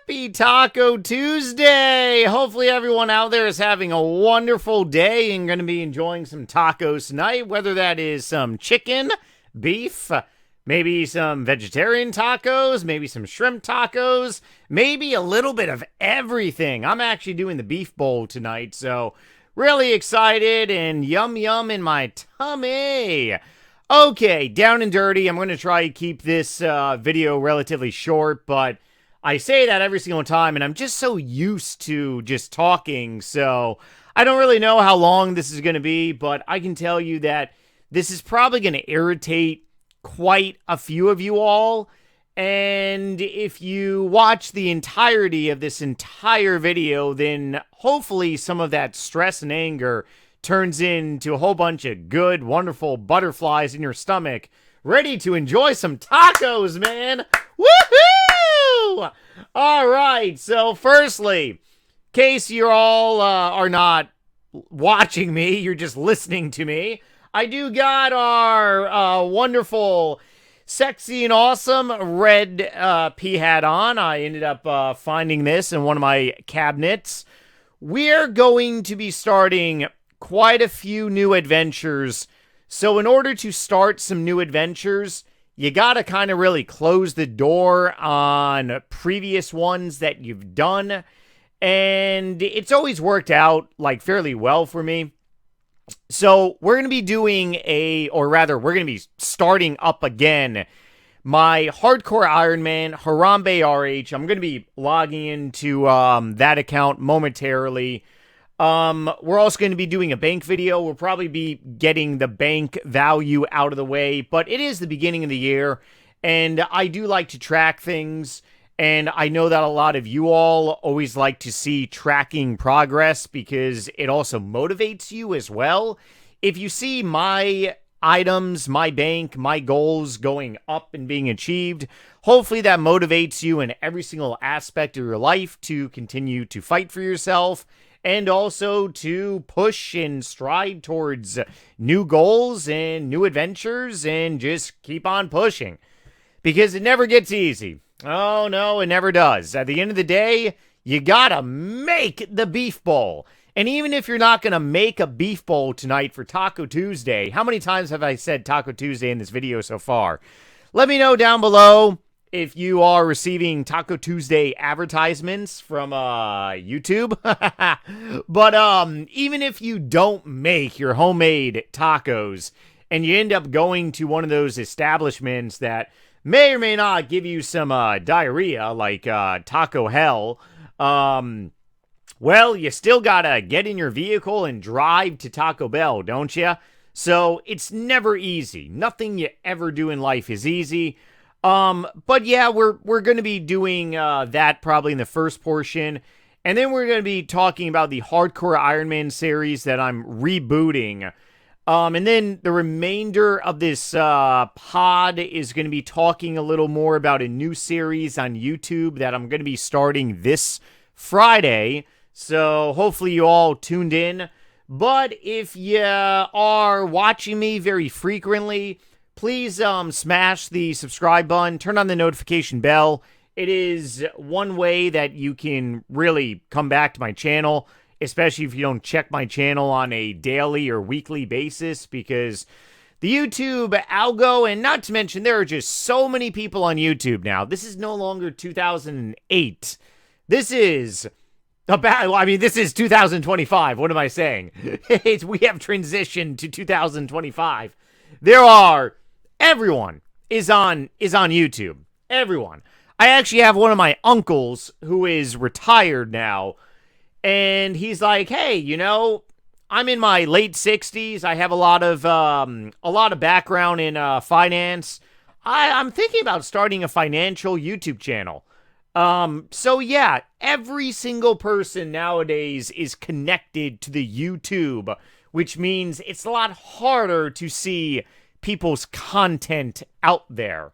Happy Taco Tuesday! Hopefully everyone out there is having a wonderful day and going to be enjoying some tacos tonight, whether that is some chicken, beef, maybe some vegetarian tacos, maybe some shrimp tacos, maybe a little bit of everything. I'm actually doing the beef bowl tonight, so really excited and yum yum in my tummy. Okay, down and dirty. I'm going to try to keep this video relatively short, but I say that every single time, and I'm just so used to just talking, so I don't really know how long this is going to be, but I can tell you that this is probably going to irritate quite a few of you all, and if you watch the entirety of this entire video, then hopefully some of that stress and anger turns into a whole bunch of good, wonderful butterflies in your stomach, ready to enjoy some tacos, man! Woohoo! All right, so firstly, in case you all are not watching me, you're just listening to me, I do got our wonderful, sexy and awesome red pea hat on. I ended up finding this in one of my cabinets. We're going to be starting quite a few new adventures. So in order to start some new adventures, you gotta kind of really close the door on previous ones that you've done. And it's always worked out like fairly well for me. So we're going to be doing we're going to be starting up again my Hardcore Ironman Harambe RH. I'm going to be logging into that account momentarily. We're also going to be doing a bank video. We'll probably be getting the bank value out of the way, but it is the beginning of the year, and I do like to track things, and I know that a lot of you all always like to see tracking progress because it also motivates you as well. If you see my items, my bank, my goals going up and being achieved, hopefully that motivates you in every single aspect of your life to continue to fight for yourself, and also to push and stride towards new goals and new adventures and just keep on pushing. Because it never gets easy. Oh no, it never does. At the end of the day, you gotta make the beef bowl. And even if you're not gonna make a beef bowl tonight for Taco Tuesday, how many times have I said Taco Tuesday in this video so far? Let me know down below if you are receiving Taco Tuesday advertisements from YouTube. But even if you don't make your homemade tacos and you end up going to one of those establishments that may or may not give you some diarrhea, like Taco Hell, well, you still gotta get in your vehicle and drive to Taco Bell, don't you? So it's never easy. Nothing you ever do in life is easy. But yeah, we're going to be doing that probably in the first portion. And then we're going to be talking about the Hardcore Ironman series that I'm rebooting. And then the remainder of this pod is going to be talking a little more about a new series on YouTube that I'm going to be starting this Friday. So hopefully you all tuned in. But if you are watching me very frequently, please smash the subscribe button, turn on the notification bell. It is one way that you can really come back to my channel, especially if you don't check my channel on a daily or weekly basis, because the YouTube algo, and not to mention there are just so many people on YouTube now. This is no longer 2008. This is this is 2025. What am I saying? We have transitioned to 2025. Everyone is on YouTube. Everyone. I actually have one of my uncles who is retired now, and he's like, "Hey, I'm in my late 60s. I have a lot of background in finance. I'm thinking about starting a financial YouTube channel." So yeah, every single person nowadays is connected to the YouTube, which means it's a lot harder to see people's content out there.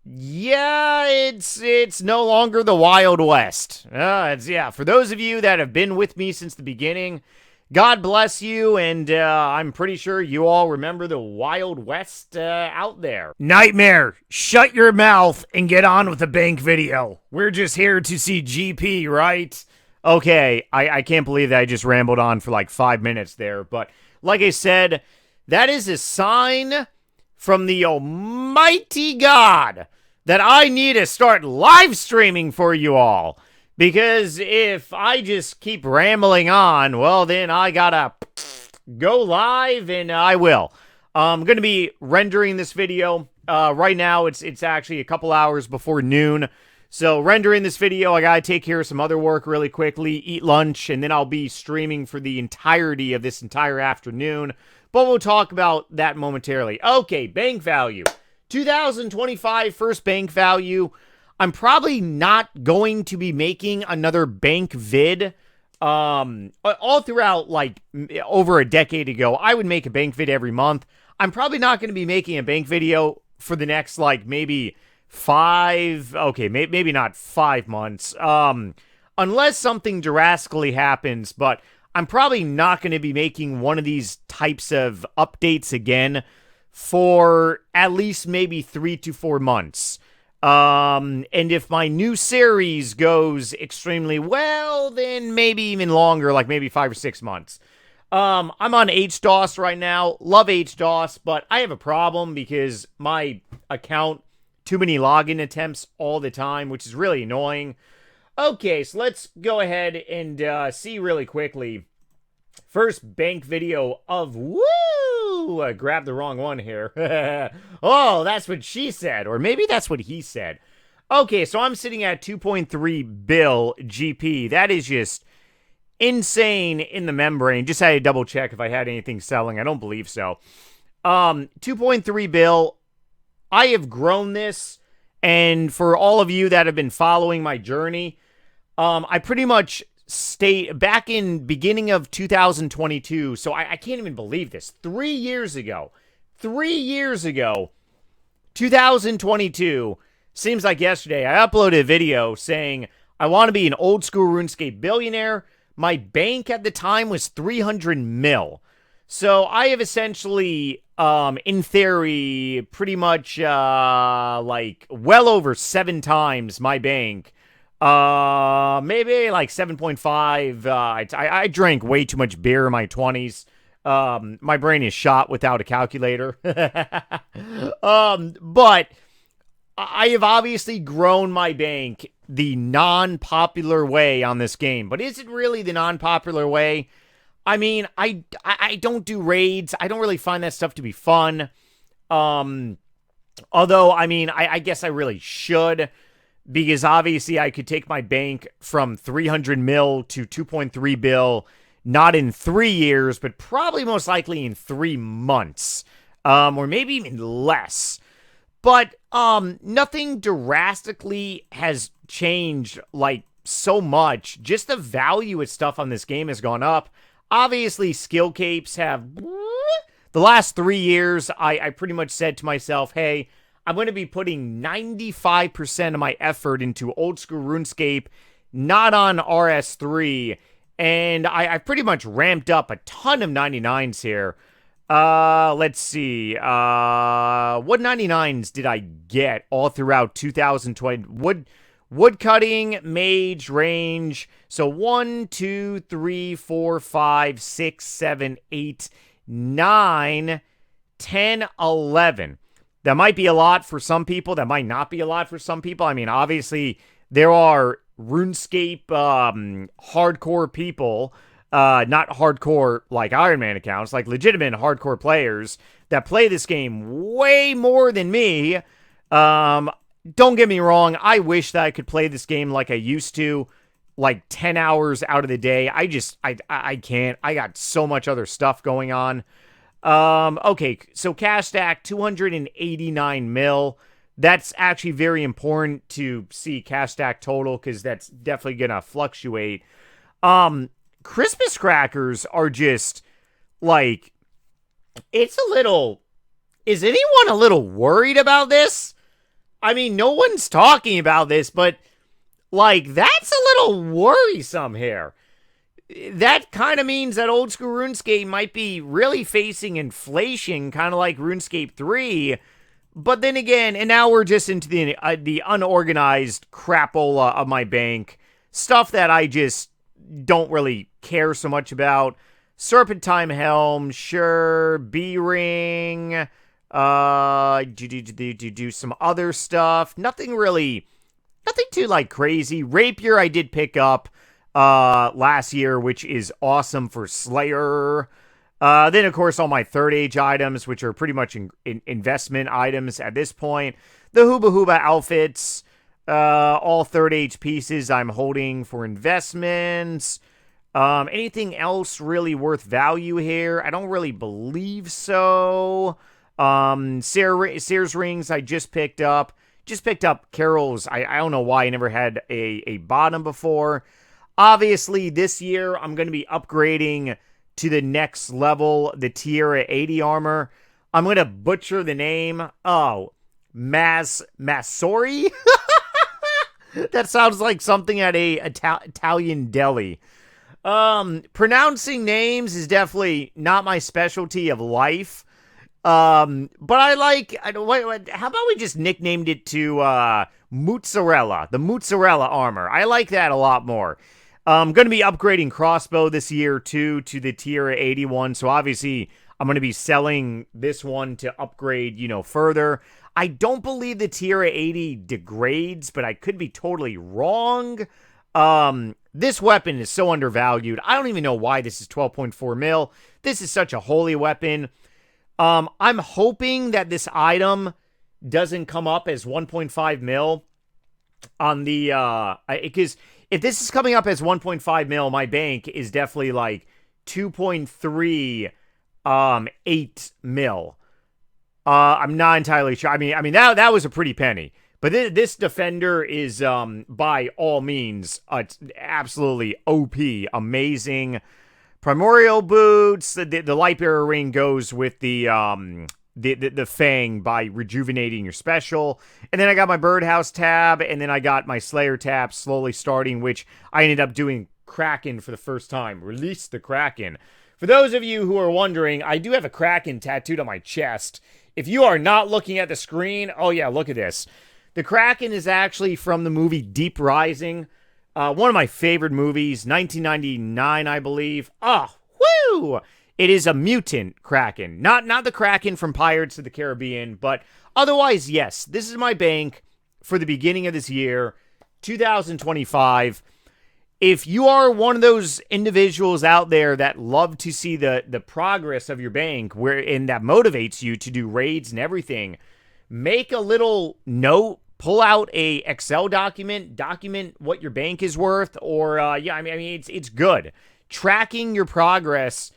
Yeah, it's no longer the Wild West. For those of you that have been with me since the beginning, God bless you, and I'm pretty sure you all remember the Wild West out there. Nightmare, shut your mouth and get on with the bank video. We're just here to see GP, right? Okay, I can't believe that I just rambled on for like 5 minutes there, but like I said, that is a sign from the almighty God that I need to start live streaming for you all. Because if I just keep rambling on, well, then I gotta go live, and I will. I'm going to be rendering this video. Right now, it's actually a couple hours before noon. So rendering this video, I gotta take care of some other work really quickly, eat lunch, and then I'll be streaming for the entirety of this entire afternoon. But we'll talk about that momentarily. Okay, bank value. 2025 first bank value. I'm probably not going to be making another bank vid. All throughout, like, over a decade ago, I would make a bank vid every month. I'm probably not going to be making a bank video for the next, like, maybe maybe not 5 months. Unless something drastically happens, but I'm probably not going to be making one of these types of updates again for at least maybe 3 to 4 months. And if my new series goes extremely well, then maybe even longer, like maybe 5 or 6 months. I'm on HDOS right now. Love HDOS, but I have a problem because my account, too many login attempts all the time, which is really annoying. Okay, so let's go ahead and see really quickly. First bank video of I grabbed the wrong one here. Oh, that's what she said. Or maybe that's what he said. Okay, so I'm sitting at 2.3 bill GP. That is just insane in the membrane. Just had to double check if I had anything selling. I don't believe so. 2.3 bill. I have grown this. And for all of you that have been following my journey, I pretty much stayed back in beginning of 2022. So I can't even believe this. 3 years ago, 2022, seems like yesterday, I uploaded a video saying I want to be an old school RuneScape billionaire. My bank at the time was 300 mil. So I have essentially, in theory, pretty much like well over 7 times my bank. Maybe like 7.5. I drank way too much beer in my 20s. My brain is shot without a calculator. But I have obviously grown my bank the non-popular way on this game. But is it really the non-popular way? I mean, I don't do raids. I don't really find that stuff to be fun. Although, I mean, I guess I really should. Because obviously I could take my bank from 300 mil to 2.3 bill, not in 3 years, but probably most likely in 3 months, or maybe even less. But nothing drastically has changed like so much. Just the value of stuff on this game has gone up. Obviously, skill capes have... The last 3 years, I pretty much said to myself, hey, I'm going to be putting 95% of my effort into old school RuneScape, not on RS3, and I pretty much ramped up a ton of 99s here. Let's see. What 99s did I get all throughout 2020? Wood cutting, mage, range. So 1, 2, 3, 4, 5, 6, 7, 8, 9, 10, 11. That might be a lot for some people. That might not be a lot for some people. I mean, obviously, there are RuneScape hardcore people, not hardcore like Iron Man accounts, like legitimate hardcore players that play this game way more than me. Don't get me wrong. I wish that I could play this game like I used to, like 10 hours out of the day. I can't. I got so much other stuff going on. Okay, so cash stack, 289 mil. That's actually very important to see cash stack total, because that's definitely gonna fluctuate. Christmas crackers are just, like, it's a little... Is anyone a little worried about this? I mean, no one's talking about this, but, like, that's a little worrisome here. that kind of means that old school RuneScape might be really facing inflation, kind of like RuneScape 3. But then again, and now we're just into the unorganized crapola of my bank. Stuff that I just don't really care so much about. Serpentine Helm, sure. B-Ring. Do some other stuff. Nothing too, like, crazy. Rapier I did pick up last year, which is awesome for Slayer. Then, of course, all my third age items, which are pretty much investment items at this point. The Hooba Hooba outfits, all third age pieces I'm holding for investments. Anything else really worth value here? I don't really believe so. Sears rings I just picked up. Just picked up Carol's. I don't know why I never had a bottom before. Obviously, this year I'm going to be upgrading to the next level, the Tierra 80 armor. I'm going to butcher the name. Oh, Masori? That sounds like something at a Italian deli. Pronouncing names is definitely not my specialty of life. But I like, how about we just nicknamed it to, Mozzarella, the Mozzarella armor. I like that a lot more. I'm going to be upgrading crossbow this year, too, to the Tierra 81. So, obviously, I'm going to be selling this one to upgrade, further. I don't believe the Tierra 80 degrades, but I could be totally wrong. This weapon is so undervalued. I don't even know why this is 12.4 mil. This is such a holy weapon. I'm hoping that this item doesn't come up as 1.5 mil on the, because if this is coming up as 1.5 mil, my bank is definitely like 2.38 mil. I'm not entirely sure. I mean that was a pretty penny. But this defender is, by all means, absolutely OP, amazing. Primordial boots. The light bearer ring goes with the Fang by rejuvenating your special. And then I got my Birdhouse tab, and then I got my Slayer tab slowly starting, which I ended up doing Kraken for the first time. Release the Kraken. For those of you who are wondering, I do have a Kraken tattooed on my chest. If you are not looking at the screen, oh yeah, look at this. The Kraken is actually from the movie Deep Rising. One of my favorite movies, 1999, I believe. Oh, woo! It is a mutant Kraken. Not the Kraken from Pirates of the Caribbean, but otherwise, yes. This is my bank for the beginning of this year, 2025. If you are one of those individuals out there that love to see the progress of your bank, and that motivates you to do raids and everything, make a little note. Pull out a Excel document what your bank is worth, or it's good. Tracking your progress,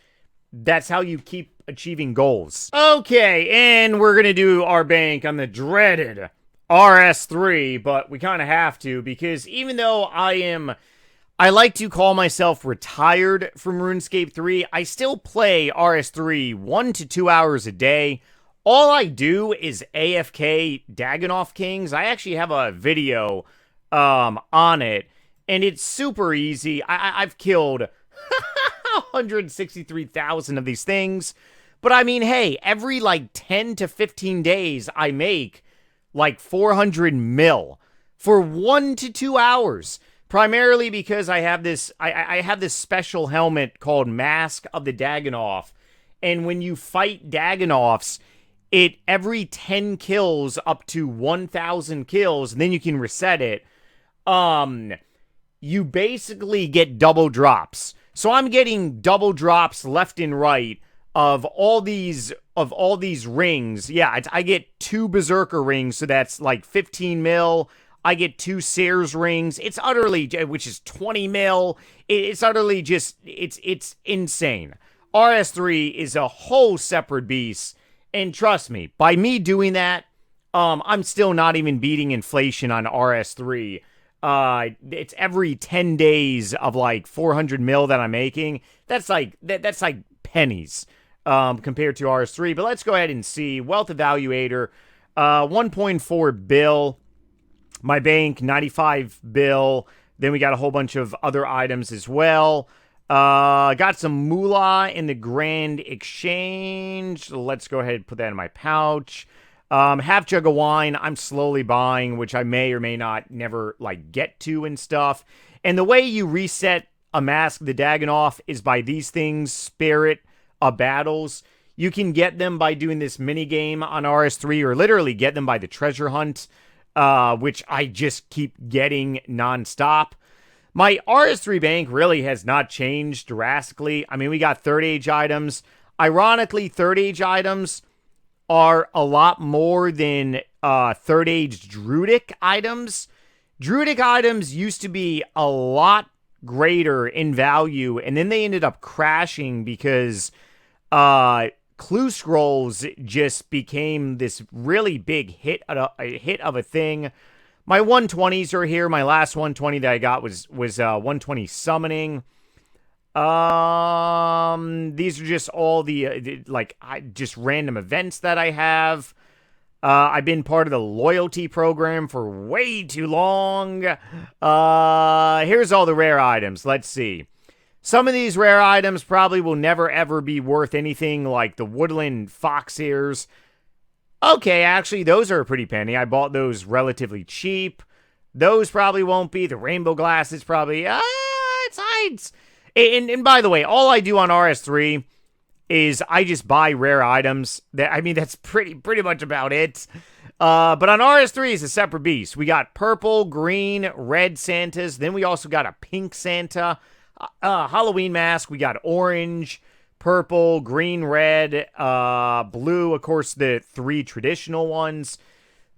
that's how you keep achieving goals. Okay, and we're gonna do our bank on the dreaded RS3, but we kind of have to, because even though I like to call myself retired from RuneScape 3, I still play RS3 1 to 2 hours a day. All I do is AFK Dagannoth Kings. I actually have a video on it, and it's super easy. I've killed 163,000 of these things. But I mean, hey, every like 10 to 15 days, I make like 400 mil for 1 to 2 hours. Primarily because I have this special helmet called Mask of the Dagannoth. And when you fight Dagannoths, it every 10 kills up to 1,000 kills, and then you can reset it. You basically get double drops. So I'm getting double drops left and right of all these rings. Yeah, I get 2 Berserker rings, so that's like 15 mil. I get 2 Sears rings. It's utterly, which is 20 mil. It's utterly just, it's insane. RS3 is a whole separate beast. And trust me, by me doing that, I'm still not even beating inflation on RS3. It's every 10 days of like 400 mil that I'm making. That's like pennies compared to RS3. But let's go ahead and see. Wealth Evaluator, 1.4 bill. My bank, 95 bill. Then we got a whole bunch of other items as well. Got some moolah in the Grand Exchange. Let's go ahead and put that in my pouch. Half jug of wine I'm slowly buying, which I may or may not never, like, get to and stuff. And the way you reset a Mask of the Dagannoth is by these things, Spirit of Battles. You can get them by doing this mini game on RS3, or literally get them by the treasure hunt, which I just keep getting nonstop. My RS3 Bank really has not changed drastically. I mean, we got third age items. Ironically, third age items are a lot more than third age Druidic items. Druidic items used to be a lot greater in value, and then they ended up crashing because Clue Scrolls just became this really big hit of a thing. My 120s are here. My last 120 that I got was 120 Summoning. These are just all the just random events that I have. I've been part of the loyalty program for way too long. Here's all the rare items. Let's see. Some of these rare items probably will never ever be worth anything, like the woodland fox ears. Okay, actually, those are a pretty penny. I bought those relatively cheap. Those probably won't be. The rainbow glasses probably. It's and by the way, all I do on RS3 is I just buy rare items. That's pretty much about it. But on RS3 is a separate beast. We got purple, green, red Santas. Then we also got a pink Santa. Halloween mask. We got orange, purple, green, red, blue. Of course, the 3 traditional ones.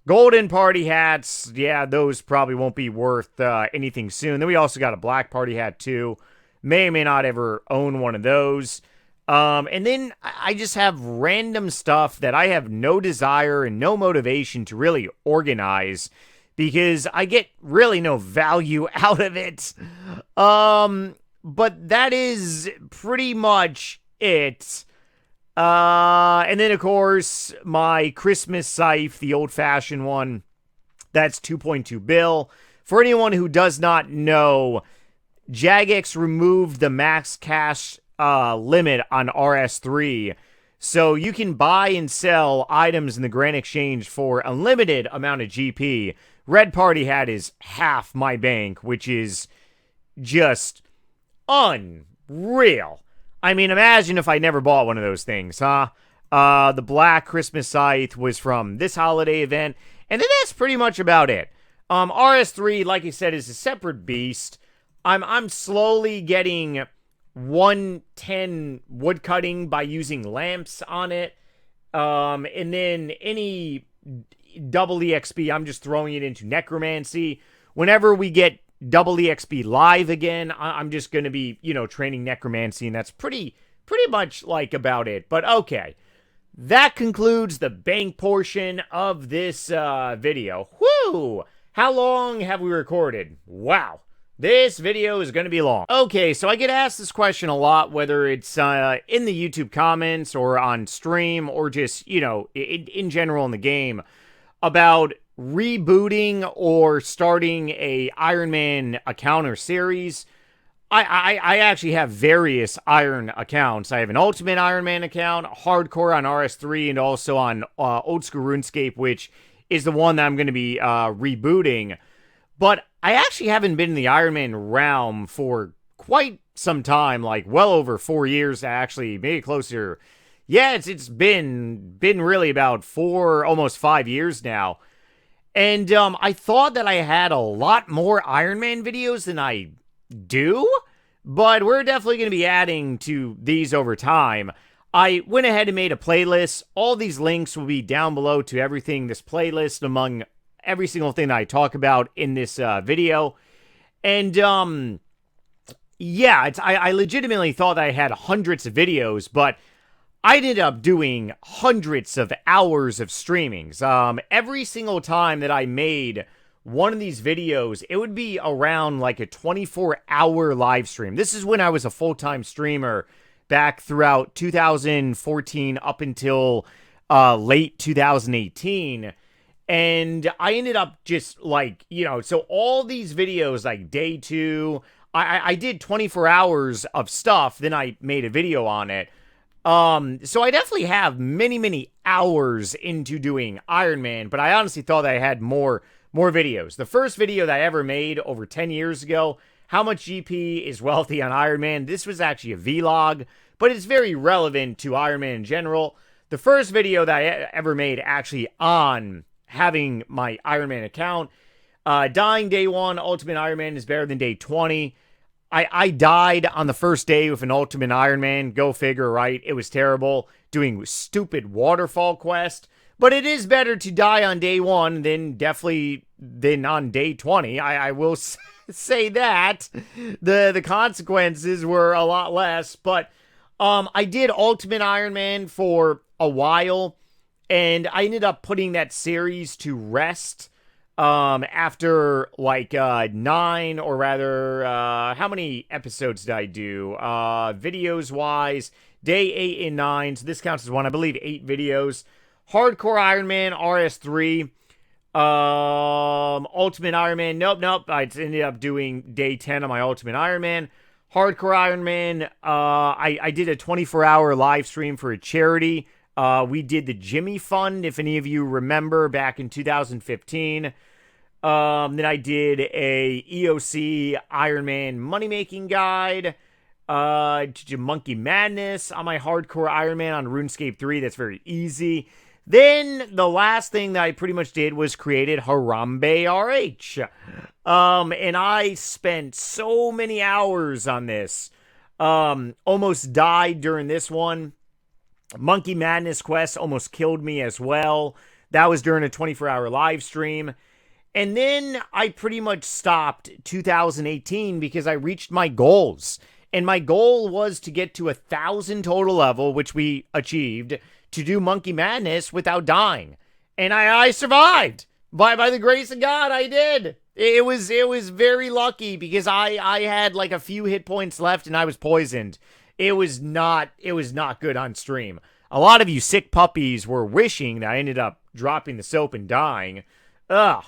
Golden party hats. Yeah, those probably won't be worth anything soon. Then we also got a black party hat too. May or may not ever own one of those. And then I just have random stuff that I have no desire and no motivation to really organize, because I get really no value out of it. But that is pretty much it. And then, of course, my Christmas scythe, the old-fashioned one, that's 2.2 bill. For anyone who does not know, Jagex removed the max cash limit on RS3. So you can buy and sell items in the Grand Exchange for a limited amount of GP. Red Party Hat is half my bank, which is just unreal. I mean, imagine if I never bought one of those things, huh? The Black Christmas Scythe was from this holiday event, and then that's pretty much about it. RS3, like I said, is a separate beast. I'm slowly getting 110 woodcutting by using lamps on it. And then any double EXP, I'm just throwing it into necromancy. Whenever we get double EXP live again, I'm just going to be, training necromancy, and that's pretty much like about it. But okay, that concludes the bank portion of this video. Whoo! How long have we recorded? Wow. This video is going to be long. Okay, so I get asked this question a lot, whether it's in the YouTube comments or on stream or just, in general in the game, about rebooting or starting a Iron Man account or series. I actually have various Iron accounts. I have an Ultimate Iron Man account, Hardcore on RS3, and also on Old School RuneScape, which is the one that I'm going to be rebooting. But I actually haven't been in the Iron Man realm for quite some time, like well over 4 years, actually, maybe closer. Yeah, it's been really about 4, almost 5 years now. And I thought that I had a lot more Iron Man videos than I do, but we're definitely going to be adding to these over time. I went ahead and made a playlist. All these links will be down below to everything, this playlist, among every single thing that I talk about in this video. And yeah, I legitimately thought that I had hundreds of videos, but I ended up doing hundreds of hours of streamings. Every single time that I made one of these videos, it would be around like a 24-hour live stream. This is when I was a full-time streamer back throughout 2014 up until late 2018. And I ended up just like, so all these videos, like day 2, I did 24 hours of stuff, then I made a video on it. So I definitely have many, many hours into doing Ironman, but I honestly thought that I had more videos. The first video that I ever made over 10 years ago, how much GP is wealthy on Ironman, this was actually a vlog, but it's very relevant to Ironman in general. The first video that I ever made actually on having my Ironman account, dying day 1, Ultimate Ironman is better than day 20. I died on the first day with an Ultimate Ironman. Go figure, right? It was terrible. Doing stupid waterfall quest. But it is better to die on day 1 than on day 20. I will say that. The consequences were a lot less. But I did Ultimate Ironman for a while. And I ended up putting that series to rest. After like 9, or rather, how many episodes did I do? Videos wise, day 8 and 9. So this counts as one, I believe, 8 videos. Hardcore Ironman, RS3. Ultimate Ironman. Nope. I ended up doing day 10 on my Ultimate Ironman. Hardcore Ironman. I did a 24-hour live stream for a charity. We did the Jimmy Fund, if any of you remember, back in 2015. Then I did a EOC Ironman money-making guide. Did Monkey Madness on my Hardcore Ironman on Runescape 3. That's very easy. Then the last thing that I pretty much did was created NightmareRH. And I spent so many hours on this. Almost died during this one. Monkey Madness quest almost killed me as well. That was during a 24-hour live stream. And then I pretty much stopped 2018 because I reached my goals. And my goal was to get to 1,000 total level, which we achieved, to do Monkey Madness without dying. And I survived. By the grace of God, I did. It was very lucky because I had like a few hit points left and I was poisoned. It was not good on stream. A lot of you sick puppies were wishing that I ended up dropping the soap and dying. Ugh.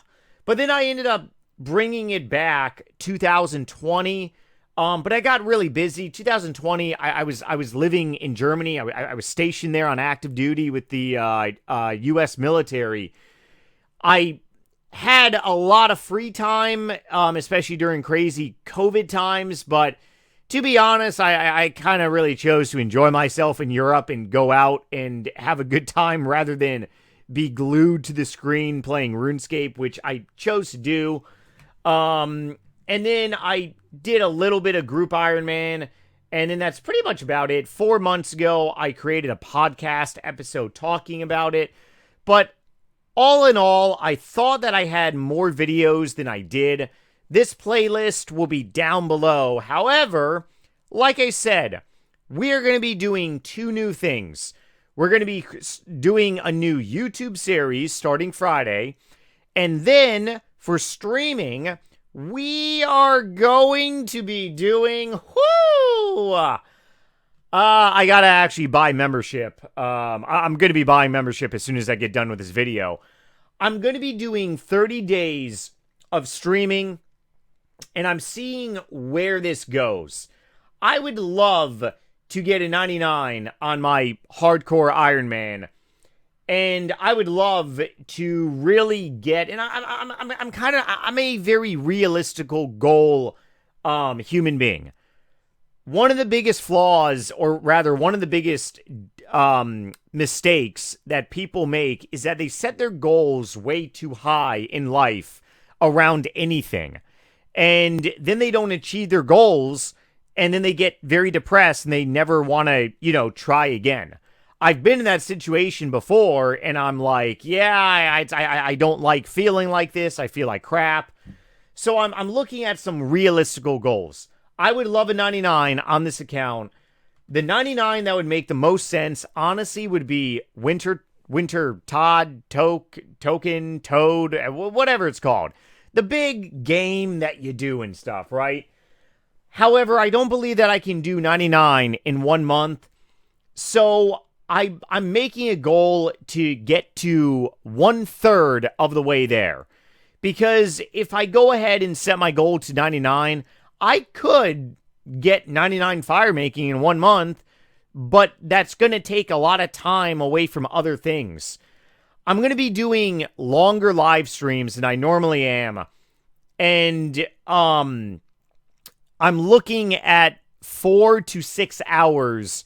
But then I ended up bringing it back 2020. But I got really busy. 2020, I was living in Germany. I was stationed there on active duty with the U.S. military. I had a lot of free time, especially during crazy COVID times. But to be honest, I kind of really chose to enjoy myself in Europe and go out and have a good time rather than be glued to the screen playing RuneScape, which I chose to do. And then I did a little bit of group Ironman, and then that's pretty much about it. 4 months ago, I created a podcast episode talking about it. But all in all, I thought that I had more videos than I did. This playlist will be down below. However, like I said, we're going to be doing 2 new things. We're going to be doing a new YouTube series starting Friday. And then for streaming, we are going to be doing... I got to actually buy membership. I'm going to be buying membership as soon as I get done with this video. I'm going to be doing 30 days of streaming, and I'm seeing where this goes. I would love to get a 99 on my hardcore Ironman, and I would love to really get, and I'm a very realistical goal human being. One of the biggest flaws, or rather one of the biggest mistakes that people make is that they set their goals way too high in life around anything. And then they don't achieve their goals, and then they get very depressed and they never want to, try again. I've been in that situation before, and I'm like, yeah, I don't like feeling like this. I feel like crap. So I'm looking at some realistical goals. I would love a 99 on this account. The 99 that would make the most sense, honestly, would be Winter Toad, Token, Toad, whatever it's called. The big game that you do and stuff, right? However, I don't believe that I can do 99 in 1 month. So I'm making a goal to get to 1/3 of the way there. Because if I go ahead and set my goal to 99, I could get 99 fire making in 1 month, but that's going to take a lot of time away from other things. I'm going to be doing longer live streams than I normally am. And I'm looking at 4 to 6 hours,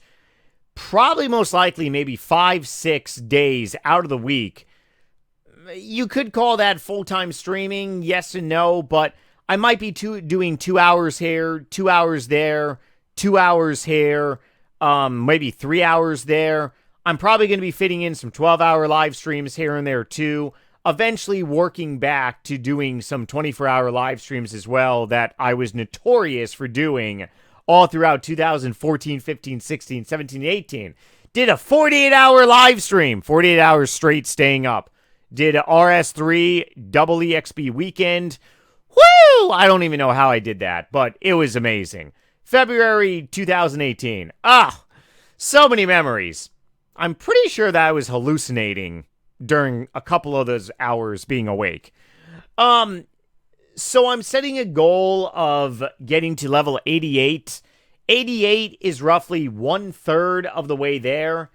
probably most likely maybe 5-6 days out of the week. You could call that full-time streaming, yes and no, but I might be doing 2 hours here, 2 hours there, 2 hours here, maybe 3 hours there. I'm probably going to be fitting in some 12-hour live streams here and there too, eventually working back to doing some 24-hour live streams as well that I was notorious for doing all throughout 2014, 15, 16, 17, 18. Did a 48-hour live stream, 48 hours straight staying up. Did a RS3 double EXP weekend. Woo! I don't even know how I did that, but it was amazing. February 2018. So many memories. I'm pretty sure that I was hallucinating during a couple of those hours being awake. So I'm setting a goal of getting to level 88. 88 is roughly 1/3 of the way there.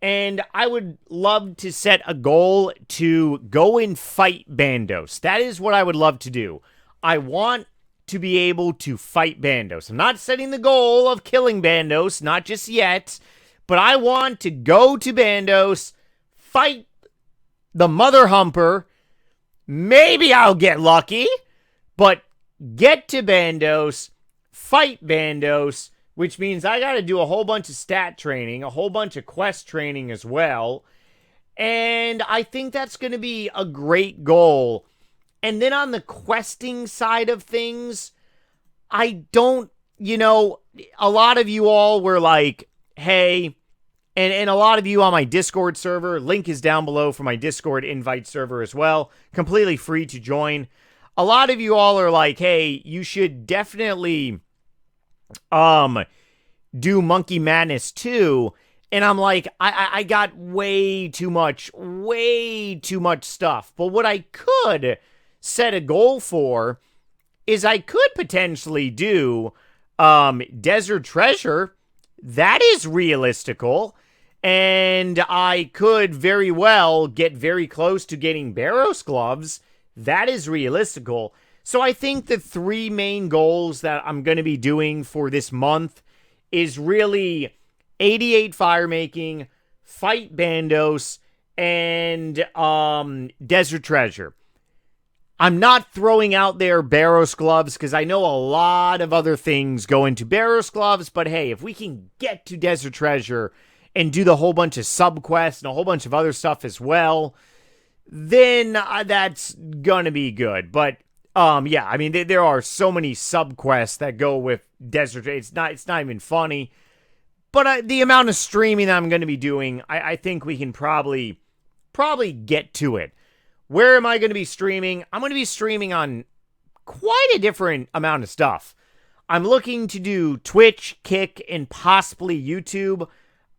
And I would love to set a goal to go and fight Bandos. That is what I would love to do. I want to be able to fight Bandos. I'm not setting the goal of killing Bandos, not just yet. But I want to go to Bandos, fight the mother humper. Maybe I'll get lucky. But get to Bandos, fight Bandos, which means I got to do a whole bunch of stat training, a whole bunch of quest training as well. And I think that's going to be a great goal. And then on the questing side of things, I don't, a lot of you all were like, hey, and a lot of you on my Discord server, link is down below for my Discord invite server as well, completely free to join. A lot of you all are like, hey, you should definitely do Monkey Madness 2. And I'm like, I got way too much stuff. But what I could set a goal for is I could potentially do Desert Treasure. That is realistical. And I could very well get very close to getting Barrows Gloves. That is realistical. So I think the 3 main goals that I'm going to be doing for this month is really 88 fire making, fight Bandos, and Desert Treasure. I'm not throwing out there Barrows Gloves because I know a lot of other things go into Barrows Gloves, but hey, if we can get to Desert Treasure and do the whole bunch of subquests and a whole bunch of other stuff as well, then that's gonna be good. But yeah, I mean there are so many subquests that go with Desert. It's not even funny. But the amount of streaming that I'm going to be doing, I think we can probably get to it. Where am I going to be streaming? I'm going to be streaming on quite a different amount of stuff. I'm looking to do Twitch, Kick, and possibly YouTube.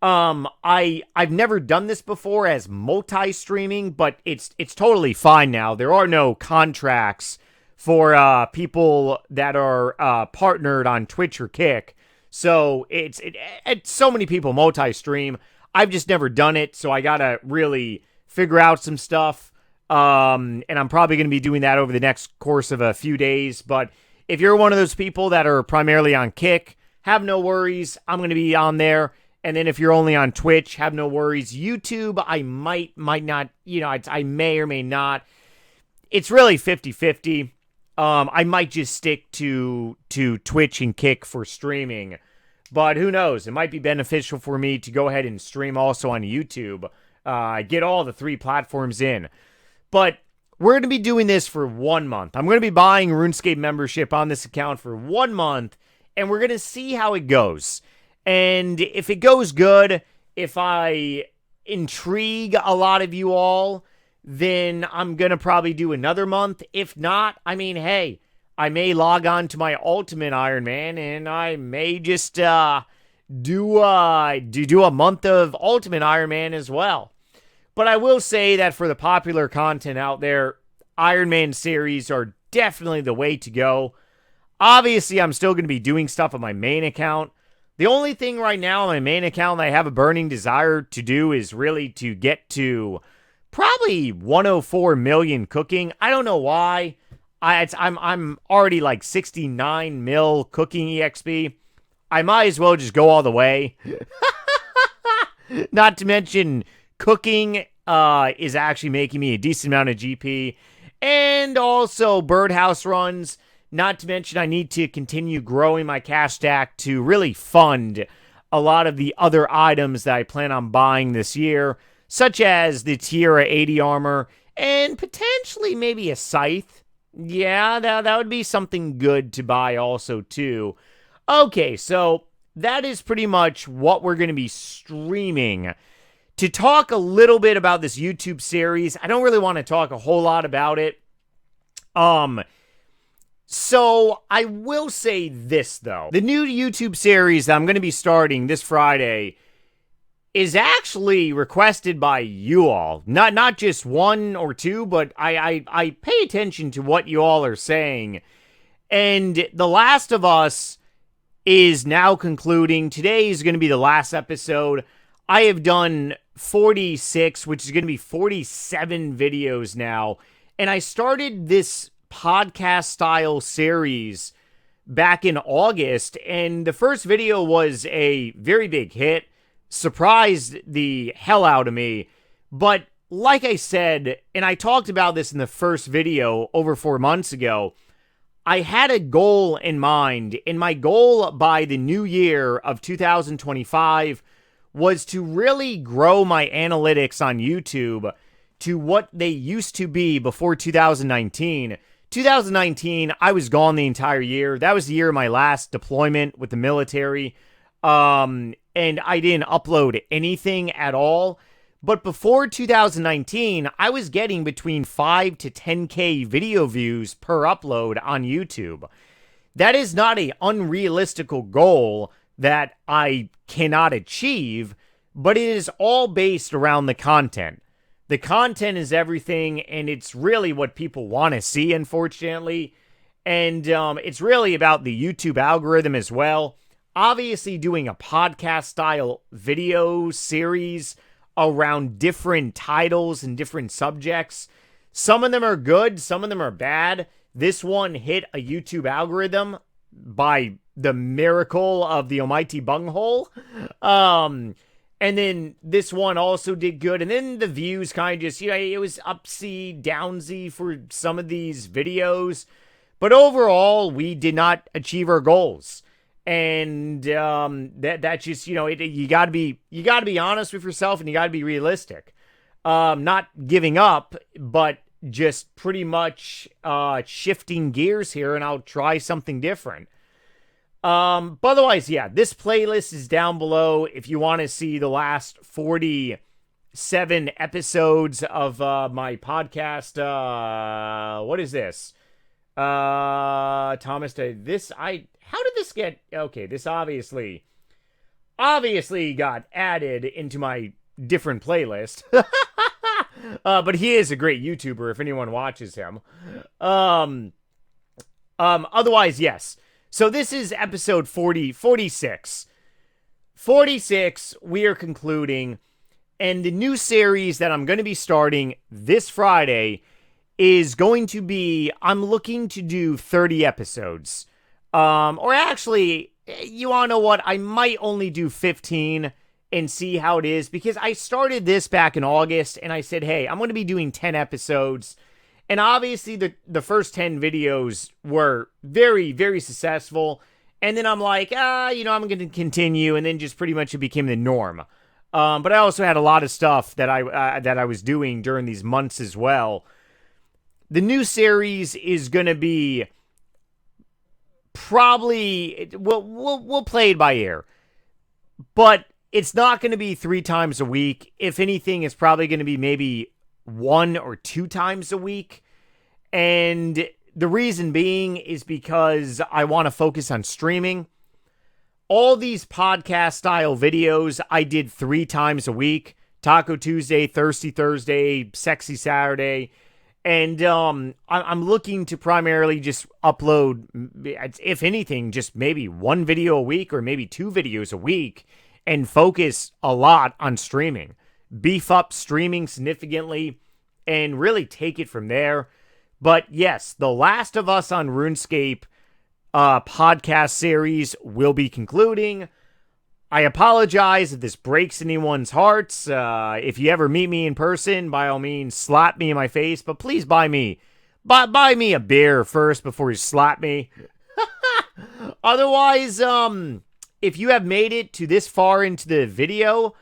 I've never done this before as multi-streaming, but it's totally fine now. There are no contracts for people that are partnered on Twitch or Kick. So it's so many people multi-stream. I've just never done it, so I gotta really figure out some stuff. And I'm probably going to be doing that over the next course of a few days. But if you're one of those people that are primarily on Kick, have no worries. I'm going to be on there. And then if you're only on Twitch, have no worries. YouTube, I might not, I may or may not. It's really 50-50. I might just stick to Twitch and Kick for streaming. But who knows? It might be beneficial for me to go ahead and stream also on YouTube. Get all the 3 platforms in. But we're going to be doing this for 1 month. I'm going to be buying Runescape membership on this account for 1 month. And we're going to see how it goes. And if it goes good, if I intrigue a lot of you all, then I'm going to probably do another month. If not, I mean, hey, I may log on to my Ultimate Iron Man and I may just do a month of Ultimate Iron Man as well. But I will say that for the popular content out there, Iron Man series are definitely the way to go. Obviously, I'm still going to be doing stuff on my main account. The only thing right now on my main account that I have a burning desire to do is really to get to probably 104 million cooking. I don't know why. I'm already like 69 mil cooking EXP. I might as well just go all the way. Not to mention, cooking is actually making me a decent amount of GP. And also birdhouse runs. Not to mention, I need to continue growing my cash stack to really fund a lot of the other items that I plan on buying this year, such as the Tierra 80 armor and potentially maybe a scythe. Yeah, that would be something good to buy also, too. Okay, so that is pretty much what we're going to be streaming. To talk a little bit about this YouTube series, I don't really want to talk a whole lot about it. So I will say this, though. The new YouTube series that I'm going to be starting this Friday is actually requested by you all. Not just one or two, but I pay attention to what you all are saying. And The Last of Us is now concluding. Today is going to be the last episode. I have done 46, which is going to be 47 videos now. And I started this podcast style series back in August, and the first video was a very big hit, surprised the hell out of me. But like I said, and I talked about this in the first video over 4 months ago, I had a goal in mind, and my goal by the new year of 2025 was to really grow my analytics on YouTube to what they used to be before 2019. 2019, I was gone the entire year. That was the year of my last deployment with the military. And I didn't upload anything at all. But before 2019, I was getting between 5 to 10K video views per upload on YouTube. That is not an unrealistical goal that I cannot achieve, but it is all based around the content. The content is everything, and it's really what people want to see, unfortunately. And it's really about the YouTube algorithm as well. Obviously, doing a podcast-style video series around different titles and different subjects. Some of them are good, some of them are bad. This one hit a YouTube algorithm by the miracle of the almighty bunghole. And then this one also did good. And then the views kind of just, it was upsy, downsy for some of these videos. But overall, we did not achieve our goals. And that's just, you got to be honest with yourself, and you got to be realistic. Not giving up, but just pretty much shifting gears here, and I'll try something different. But otherwise, yeah, this playlist is down below if you want to see the last 47 episodes of my podcast. What is this? Thomas, how did this get? Okay, this obviously got added into my different playlist. But he is a great YouTuber if anyone watches him. Otherwise, yes. So this is episode 46. 46, we are concluding. And the new series that I'm going to be starting this Friday is going to be, I'm looking to do 30 episodes. Or actually, you want to know what? I might only do 15 and see how it is. Because I started this back in August and I said, hey, I'm going to be doing 10 episodes. And obviously, the first 10 videos were very, very successful. And then I'm like, I'm going to continue. And then just pretty much it became the norm. But I also had a lot of stuff that I was doing during these months as well. The new series is going to be probably, we'll play it by ear. But it's not going to be 3 times a week. If anything, it's probably going to be maybe 1 or 2 times a week. And the reason being is because I want to focus on streaming. All these podcast style videos I did 3 times a week. Taco Tuesday, Thirsty Thursday, Sexy Saturday. And I'm looking to primarily just upload, if anything, just maybe one video a week or maybe 2 videos a week and focus a lot on streaming. Beef up streaming significantly and really take it from there. But yes, The Last of Us on RuneScape podcast series will be concluding. I apologize if this breaks anyone's hearts. If you ever meet me in person, by all means, slap me in my face. But please buy me a beer first before you slap me. Otherwise, if you have made it to this far into the video,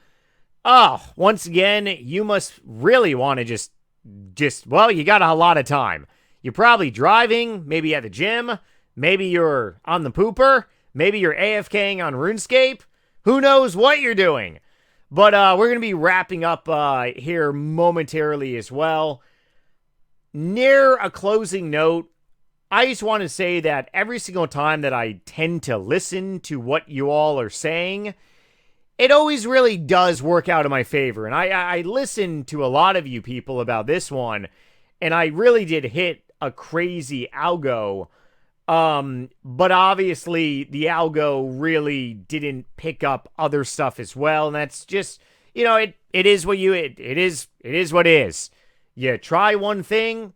once again, you must really want to just, well, you got a lot of time. You're probably driving, maybe at the gym, maybe you're on the pooper, maybe you're AFKing on RuneScape. Who knows what you're doing? But we're going to be wrapping up here momentarily as well. Near a closing note, I just want to say that every single time that I tend to listen to what you all are saying, it always really does work out in my favor. And I listened to a lot of you people about this one, and I really did hit a crazy algo. But obviously the algo really didn't pick up other stuff as well. And that's just, it is what it is what it is. You try one thing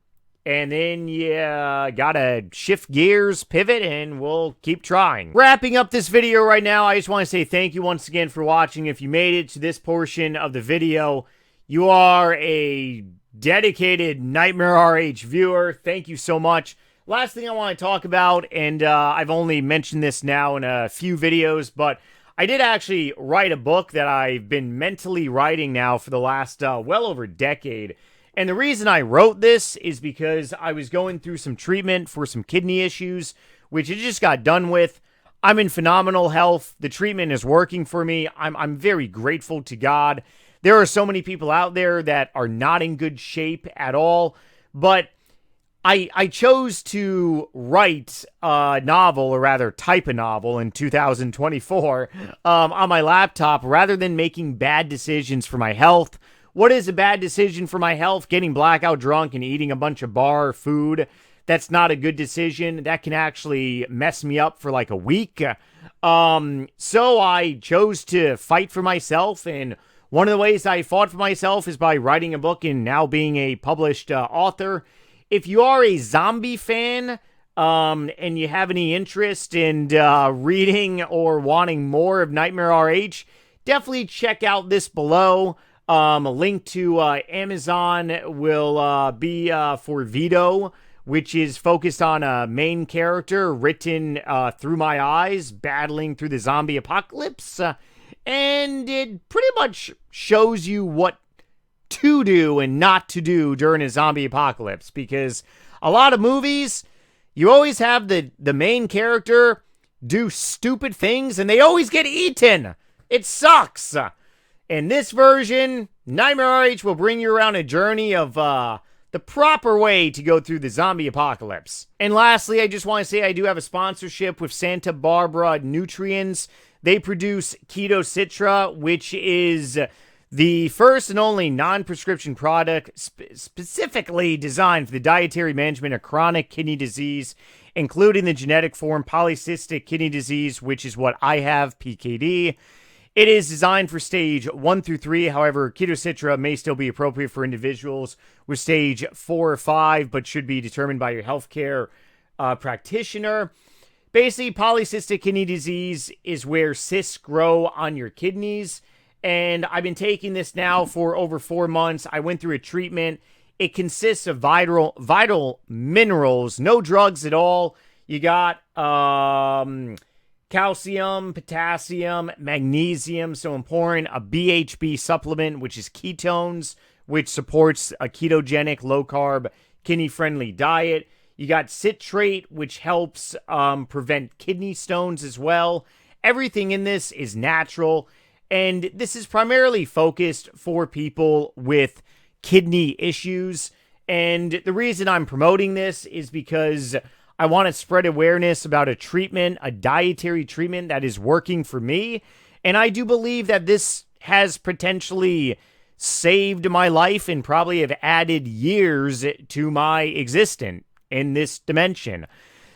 and then you gotta shift gears, pivot, and we'll keep trying. Wrapping up this video right now, I just want to say thank you once again for watching. If you made it to this portion of the video, you are a dedicated NightmareRH viewer. Thank you so much. Last thing I want to talk about, and I've only mentioned this now in a few videos, but I did actually write a book that I've been mentally writing now for the last well over a decade. And the reason I wrote this is because I was going through some treatment for some kidney issues, which I just got done with. I'm in phenomenal health. The treatment is working for me. I'm very grateful to God. There are so many people out there that are not in good shape at all, but I chose to write a novel, or rather type a novel in 2024 on my laptop rather than making bad decisions for my health. What is a bad decision for my health? Getting blackout drunk and eating a bunch of bar food. That's not a good decision. That can actually mess me up for like a week. So I chose to fight for myself, and one of the ways I fought for myself is by writing a book and now being a published author. If you are a zombie fan and you have any interest in reading or wanting more of NightmareRH, definitely check out this below. A link to Amazon will be for Vito, which is focused on a main character written through my eyes, battling through the zombie apocalypse. And it pretty much shows you what to do and not to do during a zombie apocalypse, because a lot of movies, you always have the main character do stupid things and they always get eaten. It sucks. In this version, NightmareRH will bring you around a journey of the proper way to go through the zombie apocalypse. And lastly, I just want to say I do have a sponsorship with Santa Barbara Nutrients. They produce Keto Citra, which is the first and only non-prescription product specifically designed for the dietary management of chronic kidney disease, including the genetic form polycystic kidney disease, which is what I have, PKD. It is designed for stage 1 through 3. However, Keto Citra may still be appropriate for individuals with stage 4 or 5, but should be determined by your healthcare practitioner. Basically, polycystic kidney disease is where cysts grow on your kidneys. And I've been taking this now for over 4 months. I went through a treatment. It consists of vital minerals, no drugs at all. You got calcium, potassium, magnesium, so important. A BHB supplement, which is ketones, which supports a ketogenic, low-carb, kidney-friendly diet. You got citrate, which helps prevent kidney stones as well. Everything in this is natural. And this is primarily focused for people with kidney issues. And the reason I'm promoting this is because I want to spread awareness about a treatment, a dietary treatment that is working for me. And I do believe that this has potentially saved my life and probably have added years to my existence in this dimension.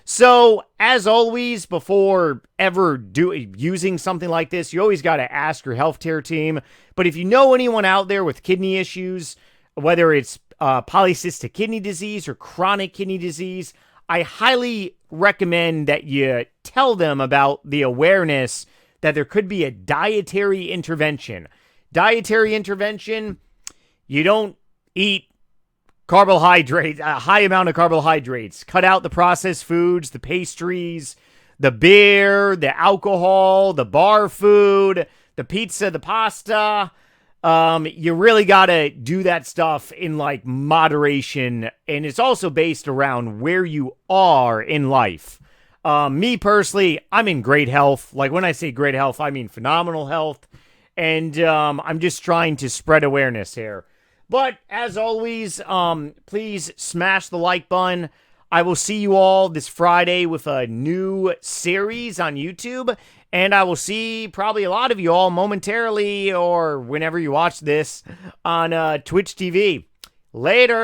So, as always, before ever using something like this, you always got to ask your healthcare team. But if you know anyone out there with kidney issues, whether it's polycystic kidney disease or chronic kidney disease, I highly recommend that you tell them about the awareness that there could be a dietary intervention. Dietary intervention, you don't eat carbohydrates, a high amount of carbohydrates. Cut out the processed foods, the pastries, the beer, the alcohol, the bar food, the pizza, the pasta. You really got to do that stuff in like moderation. And it's also based around where you are in life. Me personally, I'm in great health. Like when I say great health, I mean phenomenal health. And I'm just trying to spread awareness here. But as always, please smash the like button. I will see you all this Friday with a new series on YouTube. And I will see probably a lot of you all momentarily or whenever you watch this on Twitch TV. Later.